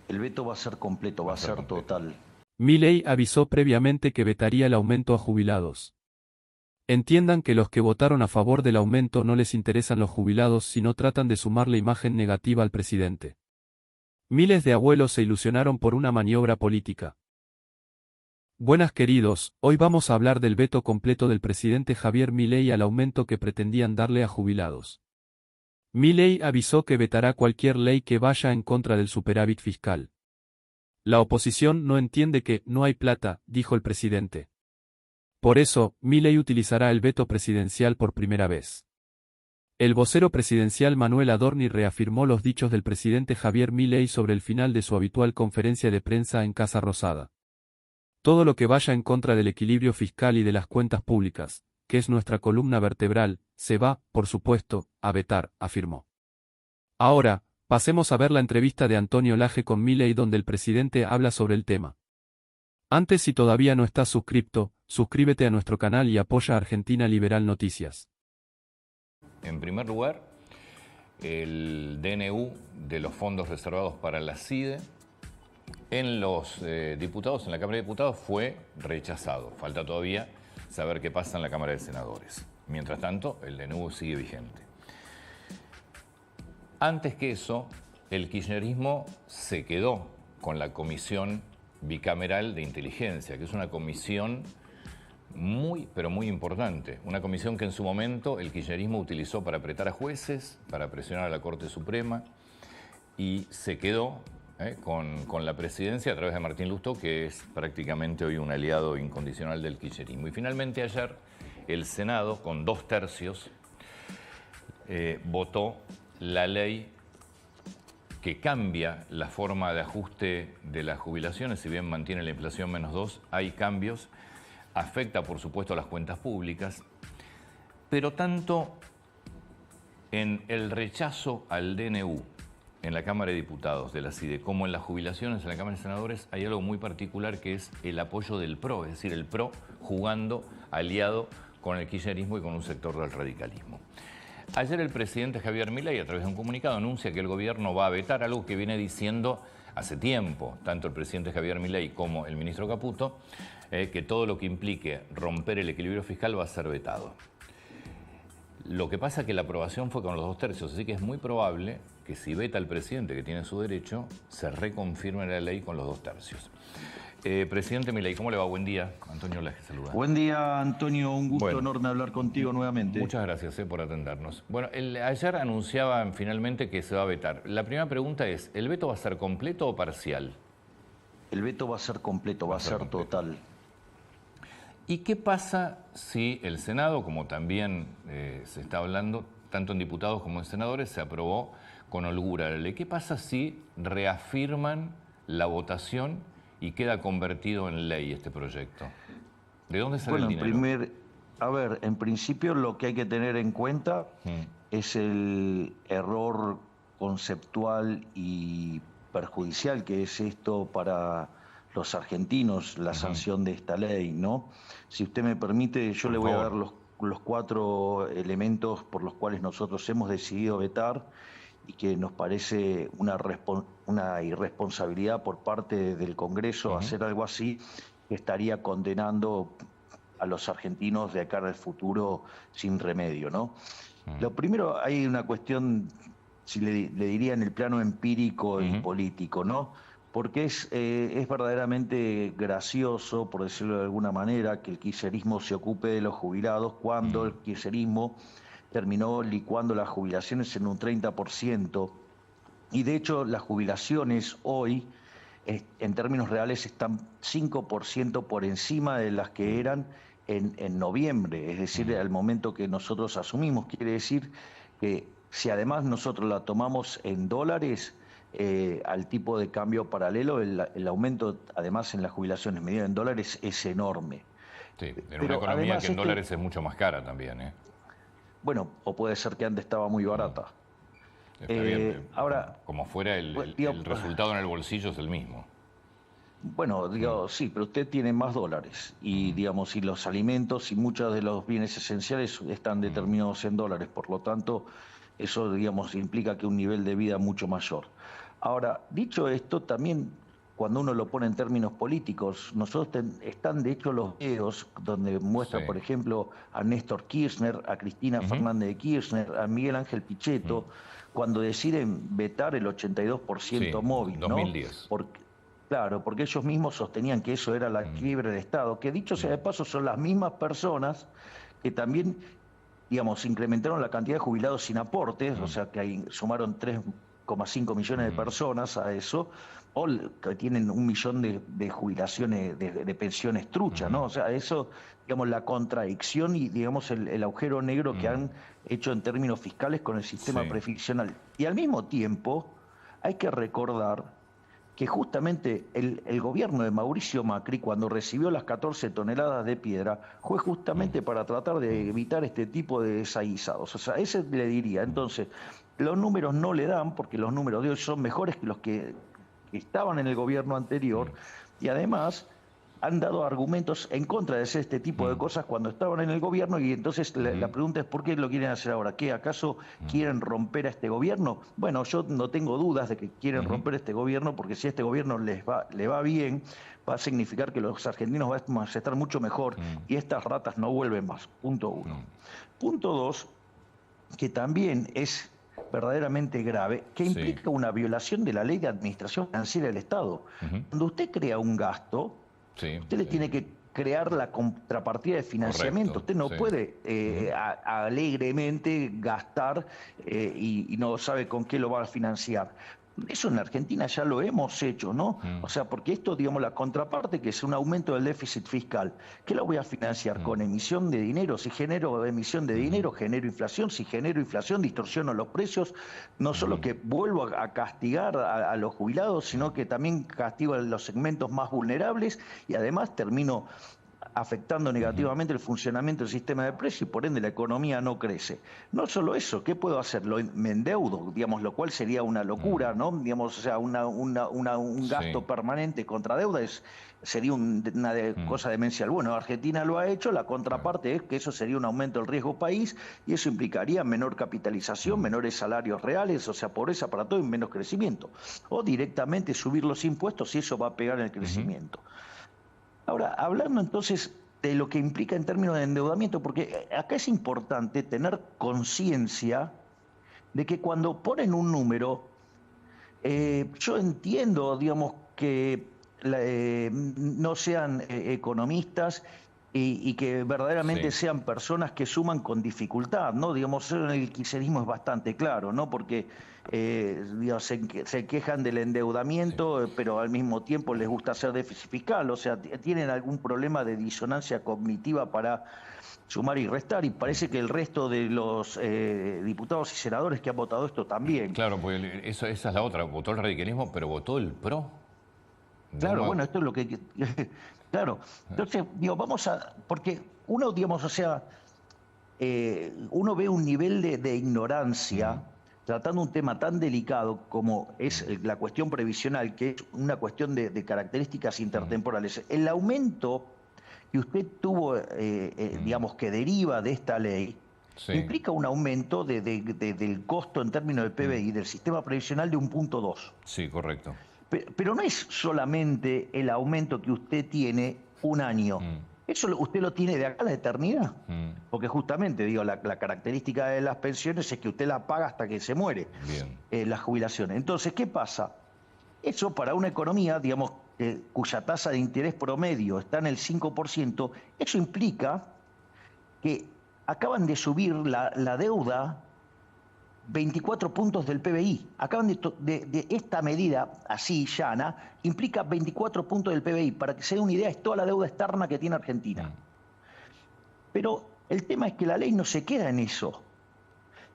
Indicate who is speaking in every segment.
Speaker 1: El veto va a ser completo, va a ser
Speaker 2: completo.
Speaker 1: total.
Speaker 3: Milei avisó previamente que vetaría el aumento a jubilados. Entiendan que los que votaron a favor del aumento no les interesan los jubilados sino tratan de sumarle imagen negativa al presidente. Miles de abuelos se ilusionaron por una maniobra política. Buenas queridos, hoy vamos a hablar del veto completo del presidente Javier Milei al aumento que pretendían darle a jubilados. Milei avisó que vetará cualquier ley que vaya en contra del superávit fiscal. La oposición no entiende que no hay plata, dijo el presidente. Por eso, Milei utilizará el veto presidencial por primera vez. El vocero presidencial Manuel Adorni reafirmó los dichos del presidente Javier Milei sobre el final de su habitual conferencia de prensa en Casa Rosada. Todo lo que vaya en contra del equilibrio fiscal y de las cuentas públicas, que es nuestra columna vertebral, se va, por supuesto, a vetar, afirmó. Ahora, pasemos a ver la entrevista de Antonio Lage con Milei donde el presidente habla sobre el tema. Antes, si todavía no estás suscripto, suscríbete a nuestro canal y apoya a Argentina Liberal Noticias.
Speaker 2: En primer lugar, el DNU de los fondos reservados para la CIDE en los diputados, en la Cámara de Diputados, fue rechazado. Falta todavía saber qué pasa en la Cámara de Senadores. Mientras tanto, el DNU sigue vigente. Antes que eso, el kirchnerismo se quedó con la Comisión Bicameral de Inteligencia, que es una comisión muy, pero muy importante. Una comisión que en su momento el kirchnerismo utilizó para apretar a jueces, para presionar a la Corte Suprema, y se quedó con la presidencia a través de Martín Lustó, que es prácticamente hoy un aliado incondicional del kirchnerismo. Y finalmente ayer el Senado, con 2/3, votó la ley que cambia la forma de ajuste de las jubilaciones. Si bien mantiene la inflación -2, hay cambios. Afecta, por supuesto, a las cuentas públicas, pero tanto en el rechazo al DNU en la Cámara de Diputados de la CIDE como en las jubilaciones en la Cámara de Senadores hay algo muy particular que es el apoyo del PRO, es decir, el PRO jugando aliado con el kirchnerismo y con un sector del radicalismo. Ayer el presidente Javier Milei, a través de un comunicado, anuncia que el gobierno va a vetar algo que viene diciendo hace tiempo, tanto el presidente Javier Milei como el ministro Caputo, que todo lo que implique romper el equilibrio fiscal va a ser vetado. Lo que pasa es que la aprobación fue con los 2/3, así que es muy probable que si veta el presidente, que tiene su derecho, se reconfirme la ley con los 2/3. Presidente Milei, ¿cómo le va? Buen día. Antonio Laje saluda.
Speaker 1: Buen día, Antonio. Un gusto enorme hablar contigo nuevamente.
Speaker 2: Muchas gracias por atendernos. Bueno, ayer anunciaban finalmente que se va a vetar. La primera pregunta es, ¿el veto va a ser completo o parcial?
Speaker 1: El veto va a ser completo, va a ser total.
Speaker 2: ¿Y qué pasa si el Senado, como también se está hablando, tanto en diputados como en senadores, se aprobó con holgura la ley? ¿Qué pasa si reafirman la votación y queda convertido en ley este proyecto? ¿De dónde sale el dinero?
Speaker 1: En principio lo que hay que tener en cuenta es el error conceptual y perjudicial que es esto para los argentinos, la sanción de esta ley, ¿no? Si usted me permite, yo le voy a dar los 4 elementos por los cuales nosotros hemos decidido vetar y que nos parece una irresponsabilidad por parte del Congreso hacer algo así, que estaría condenando a los argentinos de acá al futuro sin remedio, ¿no? Lo primero, hay una cuestión, si le diría en el plano empírico y político, ¿no? Porque es verdaderamente gracioso, por decirlo de alguna manera, que el kirchnerismo se ocupe de los jubilados cuando el kirchnerismo terminó licuando las jubilaciones en un 30%. Y de hecho las jubilaciones hoy, en términos reales, están 5% por encima de las que eran en noviembre, es decir, al momento que nosotros asumimos. Quiere decir que si además nosotros la tomamos en dólares, al tipo de cambio paralelo, el aumento además en las jubilaciones medidas en dólares es enorme.
Speaker 2: Sí, en una economía que en dólares es mucho más cara también, ¿eh?
Speaker 1: Bueno, o puede ser que antes estaba muy barata.
Speaker 2: Está bien, ahora, como fuera el resultado en el bolsillo es el mismo.
Speaker 1: Bueno, digo, sí, pero usted tiene más dólares y, digamos, y los alimentos y muchos de los bienes esenciales están determinados en dólares, por lo tanto, eso, digamos, implica que un nivel de vida mucho mayor. Ahora, dicho esto, también cuando uno lo pone en términos políticos, están de hecho los videos donde muestra,
Speaker 2: Sí.
Speaker 1: por ejemplo, a Néstor Kirchner, a Cristina Fernández de Kirchner, a Miguel Ángel Pichetto, cuando deciden vetar el 82%
Speaker 2: Sí,
Speaker 1: móvil, ¿no?
Speaker 2: 2010.
Speaker 1: Claro, porque ellos mismos sostenían que eso era la quiebre del Estado, que dicho sea de paso son las mismas personas que también, digamos, incrementaron la cantidad de jubilados sin aportes, o sea que ahí sumaron 3,5 millones de personas a eso, o que tienen 1 millón de jubilaciones, de pensiones truchas, ¿no? O sea, eso, digamos, la contradicción y, digamos, el agujero negro que han hecho en términos fiscales con el sistema
Speaker 2: Sí.
Speaker 1: previsional. Y al mismo tiempo, hay que recordar que justamente el gobierno de Mauricio Macri, cuando recibió las 14 toneladas de piedra, fue justamente para tratar de evitar este tipo de desaguisados. O sea, ese le diría. Entonces, los números no le dan, porque los números de hoy son mejores que los que estaban en el gobierno anterior, y además han dado argumentos en contra de hacer este tipo de cosas cuando estaban en el gobierno, y entonces la pregunta es ¿por qué lo quieren hacer ahora? ¿Qué acaso quieren romper a este gobierno? Bueno, yo no tengo dudas de que quieren romper este gobierno, porque si a este gobierno le va bien, va a significar que los argentinos vamos a estar mucho mejor y estas ratas no vuelven más. Punto uno. Punto dos, que también es verdaderamente grave, que implica una violación de la ley de administración financiera del Estado. Cuando usted crea un gasto, usted le tiene que crear la contrapartida de financiamiento.
Speaker 2: Correcto,
Speaker 1: Usted no puede alegremente gastar y no sabe con qué lo va a financiar. Eso en la Argentina ya lo hemos hecho, ¿no? O sea, porque esto, digamos, la contraparte, que es un aumento del déficit fiscal, ¿qué lo voy a financiar? ¿Con emisión de dinero? Si genero emisión de dinero, genero inflación. Si genero inflación, distorsiono los precios. No solo que vuelvo a castigar a los jubilados, sino que también castigo a los segmentos más vulnerables y además termino afectando negativamente el funcionamiento del sistema de precios y por ende la economía no crece. No solo eso, ¿qué puedo hacer? Me endeudo, digamos, lo cual sería una locura, ¿no? Digamos, o sea, un gasto permanente contra deuda sería una cosa demencial. Bueno, Argentina lo ha hecho, la contraparte es que eso sería un aumento del riesgo país y eso implicaría menor capitalización, menores salarios reales, o sea, pobreza para todo y menos crecimiento. O directamente subir los impuestos y eso va a pegar en el crecimiento. Ahora, hablando entonces de lo que implica en términos de endeudamiento, porque acá es importante tener conciencia de que cuando ponen un número, yo entiendo, digamos, que no sean economistas y que verdaderamente sean personas que suman con dificultad, ¿no? Digamos, eso en el kirchnerismo es bastante claro, ¿no? Porque digamos, se quejan del endeudamiento, pero al mismo tiempo les gusta hacer déficit fiscal, o sea, tienen algún problema de disonancia cognitiva para sumar y restar, y parece que el resto de los diputados y senadores que han votado esto también.
Speaker 2: Claro, porque esa es la otra, votó el radicalismo, pero votó el PRO.
Speaker 1: Claro, bueno, esto es lo que... Claro, entonces, digo, porque uno, digamos, o sea, uno ve un nivel de ignorancia tratando un tema tan delicado como es la cuestión previsional, que es una cuestión de características intertemporales. El aumento que usted tuvo, digamos, que deriva de esta ley, implica un aumento del costo en términos del PBI del sistema previsional de 1,2.
Speaker 2: Sí, correcto.
Speaker 1: Pero no es solamente el aumento que usted tiene un año. Eso usted lo tiene de acá a la eternidad. Porque justamente, digo, la característica de las pensiones es que usted la paga hasta que se muere. Las jubilaciones. Entonces, ¿qué pasa? Eso para una economía, digamos, cuya tasa de interés promedio está en el 5%, eso implica que acaban de subir la deuda 24 puntos del PBI. Acaban de esta medida, así llana, implica 24 puntos del PBI. Para que se dé una idea, es toda la deuda externa que tiene Argentina. Pero el tema es que la ley no se queda en eso.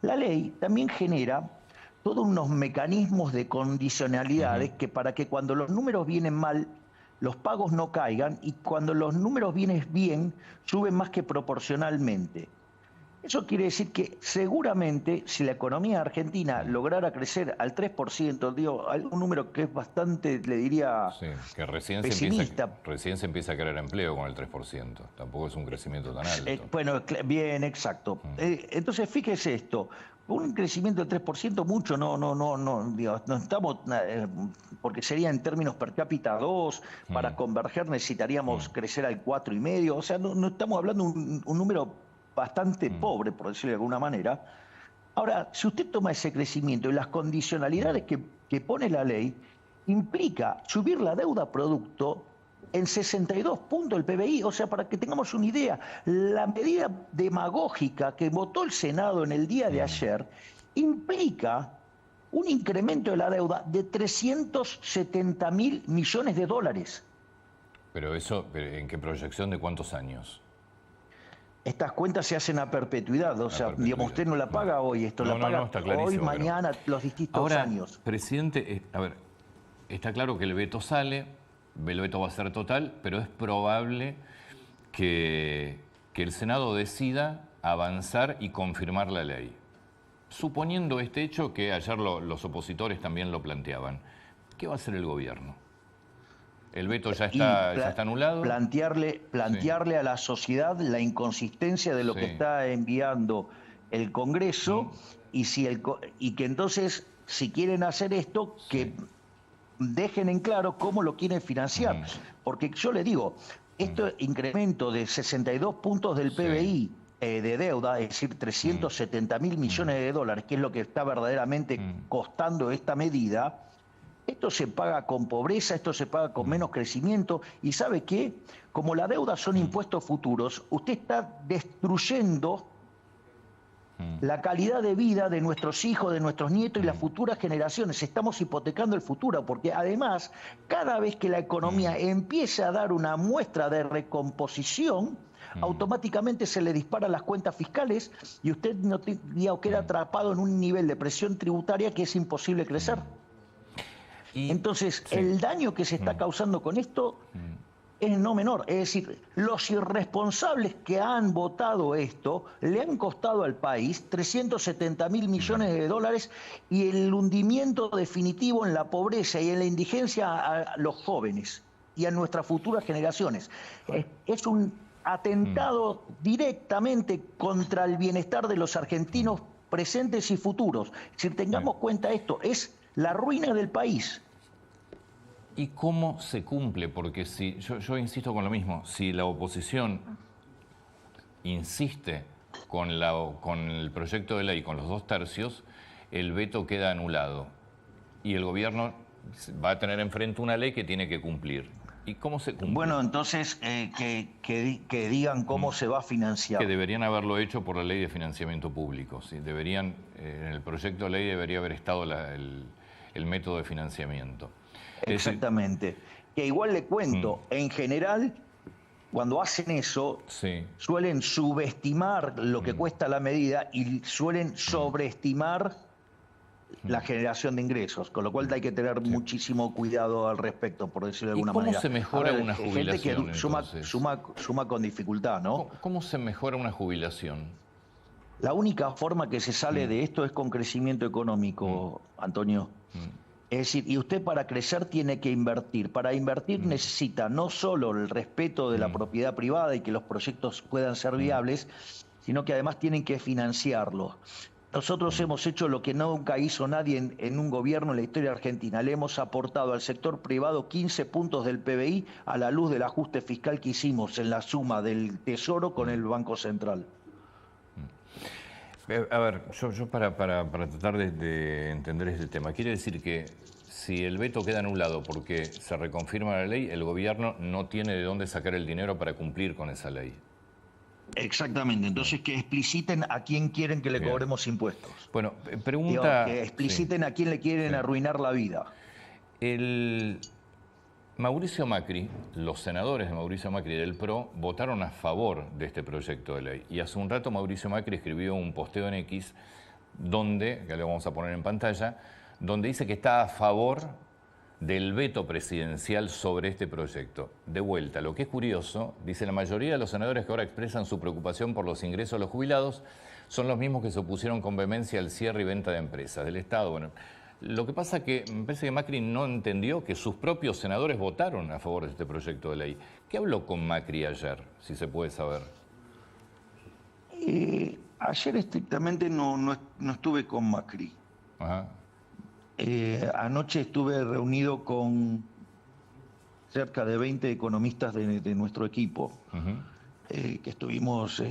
Speaker 1: La ley también genera todos unos mecanismos de condicionalidades que para que cuando los números vienen mal, los pagos no caigan y cuando los números vienen bien, suben más que proporcionalmente. Eso quiere decir que seguramente si la economía argentina lograra crecer al 3%, digo, un número que es bastante, le diría,
Speaker 2: que recién
Speaker 1: pesimista.
Speaker 2: Recién se empieza a crear empleo con el 3%. Tampoco es un crecimiento tan alto.
Speaker 1: Bueno, bien, exacto. Entonces, fíjese esto. un crecimiento del 3% mucho, digo, no estamos, porque sería en términos per cápita 2, para converger necesitaríamos crecer al 4,5, o sea, no estamos hablando de un número bastante pobre, por decirlo de alguna manera. Ahora, si usted toma ese crecimiento y las condicionalidades que pone la ley, implica subir la deuda producto en 62 puntos del PBI. O sea, para que tengamos una idea, la medida demagógica que votó el Senado en el día de ayer implica un incremento de la deuda de 370.000 millones de dólares.
Speaker 2: Pero eso, ¿en qué proyección de cuántos años?
Speaker 1: Estas cuentas se hacen a perpetuidad, o sea, digamos, usted no la paga hoy, esto la paga hoy, mañana, los distintos años.
Speaker 2: Presidente, a ver, está claro que el veto sale, el veto va a ser total, pero es probable que el Senado decida avanzar y confirmar la ley. Suponiendo este hecho, que ayer los opositores también lo planteaban, ¿qué va a hacer el gobierno? ¿El veto ya está anulado?
Speaker 1: Plantearle a la sociedad la inconsistencia de lo que está enviando el Congreso y que entonces, si quieren hacer esto, que dejen en claro cómo lo quieren financiar. Porque yo le digo, este incremento de 62 puntos del PBI de deuda, es decir, 370.000 millones de dólares, que es lo que está verdaderamente costando esta medida, esto se paga con pobreza, esto se paga con menos crecimiento. ¿Y sabe qué? Como la deuda son impuestos futuros, usted está destruyendo la calidad de vida de nuestros hijos, de nuestros nietos y las futuras generaciones. Estamos hipotecando el futuro, porque además, cada vez que la economía empieza a dar una muestra de recomposición, automáticamente se le disparan las cuentas fiscales y usted queda atrapado en un nivel de presión tributaria que es imposible crecer. Entonces, el daño que se está causando con esto es no menor. Es decir, los irresponsables que han votado esto le han costado al país 370.000 millones de dólares y el hundimiento definitivo en la pobreza y en la indigencia a los jóvenes y a nuestras futuras generaciones. Es un atentado directamente contra el bienestar de los argentinos presentes y futuros. Si tengamos cuenta esto, es la ruina del país.
Speaker 2: ¿Y cómo se cumple? Porque si yo insisto con lo mismo, si la oposición insiste con el proyecto de ley con los 2/3, el veto queda anulado y el gobierno va a tener enfrente una ley que tiene que cumplir. ¿Y cómo se cumple?
Speaker 1: Bueno, entonces que digan cómo se va a financiar.
Speaker 2: Que deberían haberlo hecho por la ley de financiamiento público. ¿Sí? En el proyecto de ley debería haber estado el método de financiamiento.
Speaker 1: Exactamente. Que igual le cuento, en general, cuando hacen eso, suelen subestimar lo que cuesta la medida y suelen sobreestimar la generación de ingresos, con lo cual hay que tener muchísimo cuidado al respecto, por decirlo de alguna manera.
Speaker 2: ¿Cómo se mejora una jubilación?
Speaker 1: Gente que suma con dificultad, ¿no?
Speaker 2: ¿Cómo se mejora una jubilación?
Speaker 1: La única forma que se sale de esto es con crecimiento económico, Antonio. Es decir, y usted para crecer tiene que invertir. Para invertir necesita no solo el respeto de la propiedad privada y que los proyectos puedan ser viables, sino que además tienen que financiarlos. Nosotros hemos hecho lo que nunca hizo nadie en un gobierno en la historia argentina. Le hemos aportado al sector privado 15 puntos del PBI a la luz del ajuste fiscal que hicimos en la suma del Tesoro con el Banco Central.
Speaker 2: A ver, yo para tratar de entender este tema, quiere decir que si el veto queda anulado porque se reconfirma la ley, el gobierno no tiene de dónde sacar el dinero para cumplir con esa ley.
Speaker 1: Exactamente, entonces que expliciten a quién quieren que le cobremos impuestos.
Speaker 2: Bueno, pregunta...
Speaker 1: que expliciten a quién le quieren arruinar la vida.
Speaker 2: Mauricio Macri, los senadores de Mauricio Macri del PRO votaron a favor de este proyecto de ley. Y hace un rato Mauricio Macri escribió un posteo en X donde, que le vamos a poner en pantalla, donde dice que está a favor del veto presidencial sobre este proyecto. De vuelta, lo que es curioso, dice la mayoría de los senadores que ahora expresan su preocupación por los ingresos de los jubilados son los mismos que se opusieron con vehemencia al cierre y venta de empresas del Estado. Bueno, lo que pasa es que me parece que Macri no entendió que sus propios senadores votaron a favor de este proyecto de ley. ¿Qué habló con Macri ayer, si se puede saber?
Speaker 1: Ayer estrictamente no estuve con Macri.
Speaker 2: Ajá.
Speaker 1: Anoche estuve reunido con cerca de 20 economistas de nuestro equipo, que estuvimos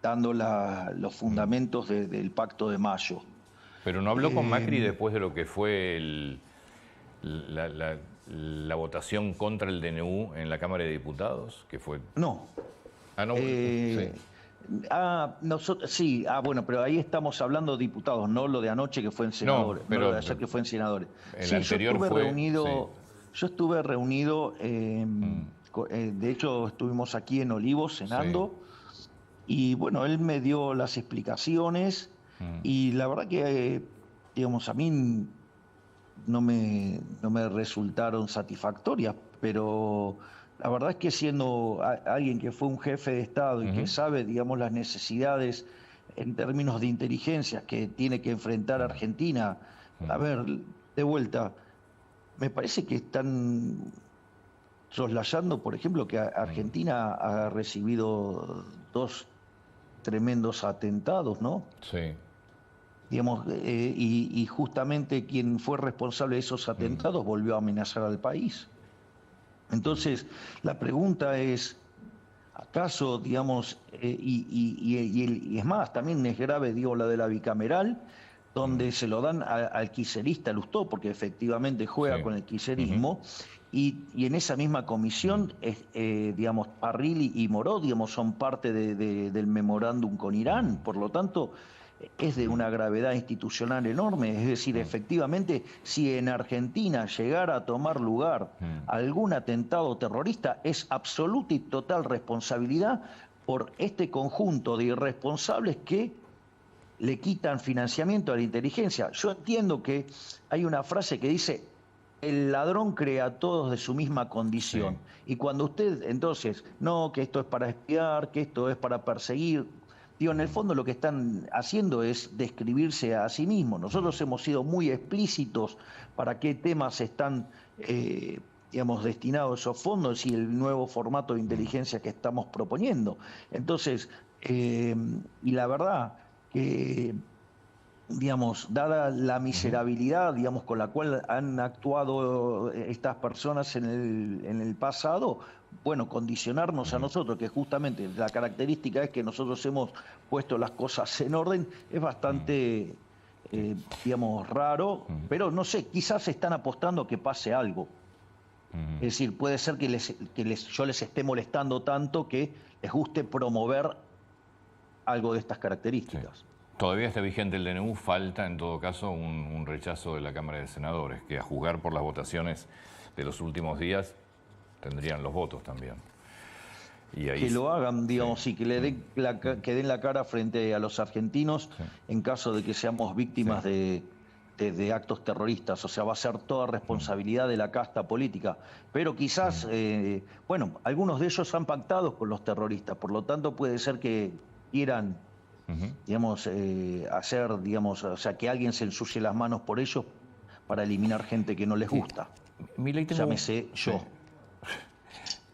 Speaker 1: dando los fundamentos del Pacto de Mayo.
Speaker 2: Pero no habló con Macri después de lo que fue la votación contra el DNU en la Cámara de Diputados, que fue...
Speaker 1: No.
Speaker 2: Ah, no. Sí.
Speaker 1: Nosotros, sí, bueno, pero ahí estamos hablando de diputados, no lo de anoche que fue en senadores, no lo de ayer que fue en senadores.
Speaker 2: El anterior
Speaker 1: yo estuve reunido, de hecho estuvimos aquí en Olivos cenando, y bueno, él me dio las explicaciones, y la verdad que, digamos, a mí no me resultaron satisfactorias, pero la verdad es que siendo alguien que fue un jefe de Estado y que sabe, digamos, las necesidades en términos de inteligencia que tiene que enfrentar Argentina, a ver, de vuelta, me parece que están soslayando, por ejemplo, que Argentina ha recibido 2 tremendos atentados, ¿no?
Speaker 2: Sí.
Speaker 1: Digamos, y justamente quien fue responsable de esos atentados volvió a amenazar al país. Entonces, la pregunta es, ¿acaso, digamos, y es más, también es grave, digo, la de la bicameral, donde se lo dan al kirchnerista Lustó, porque efectivamente juega con el kirchnerismo, y en esa misma comisión, digamos, Parrilli y Moró, digamos, son parte del memorándum con Irán, por lo tanto, es de una gravedad institucional enorme. Es decir, efectivamente, si en Argentina llegara a tomar lugar algún atentado terrorista, es absoluta y total responsabilidad por este conjunto de irresponsables que le quitan financiamiento a la inteligencia. Yo entiendo que hay una frase que dice: el ladrón crea a todos de su misma condición. Y cuando usted, entonces, no, que esto es para espiar, que esto es para perseguir... Digo, en el fondo lo que están haciendo es describirse a sí mismos. Nosotros hemos sido muy explícitos para qué temas están, digamos, destinados esos fondos y el nuevo formato de inteligencia que estamos proponiendo. Entonces, y la verdad que, digamos, dada la miserabilidad, digamos, con la cual han actuado estas personas en el pasado, bueno, condicionarnos a nosotros, que justamente la característica es que nosotros hemos puesto las cosas en orden, es bastante, digamos, raro, pero no sé, quizás están apostando a que pase algo. Es decir, puede ser que yo les esté molestando tanto que les guste promover algo de estas características.
Speaker 2: Sí. Todavía está vigente el DNU, falta en todo caso un rechazo de la Cámara de Senadores, que a juzgar por las votaciones de los últimos días tendrían los votos también. Y ahí,
Speaker 1: que lo hagan, digamos, y que le den la cara frente a los argentinos en caso de que seamos víctimas de actos terroristas. O sea, va a ser toda responsabilidad de la casta política. Pero quizás, bueno, algunos de ellos han pactado con los terroristas, por lo tanto puede ser que quieran, digamos, hacer, digamos, o sea, que alguien se ensucie las manos por ellos para eliminar gente que no les gusta. Llámese yo.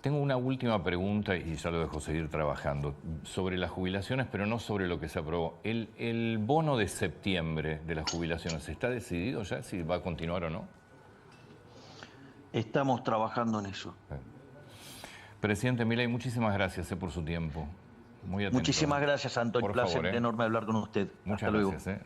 Speaker 2: Tengo una última pregunta y ya lo dejo seguir trabajando. Sobre las jubilaciones, pero no sobre lo que se aprobó. ¿El bono de septiembre de las jubilaciones está decidido ya si va a continuar o no?
Speaker 1: Estamos trabajando en eso.
Speaker 2: Presidente Milei, muchísimas gracias por su tiempo. Muy atento.
Speaker 1: Muchísimas gracias, Antonio. Un placer enorme hablar con usted.
Speaker 2: Muchas gracias.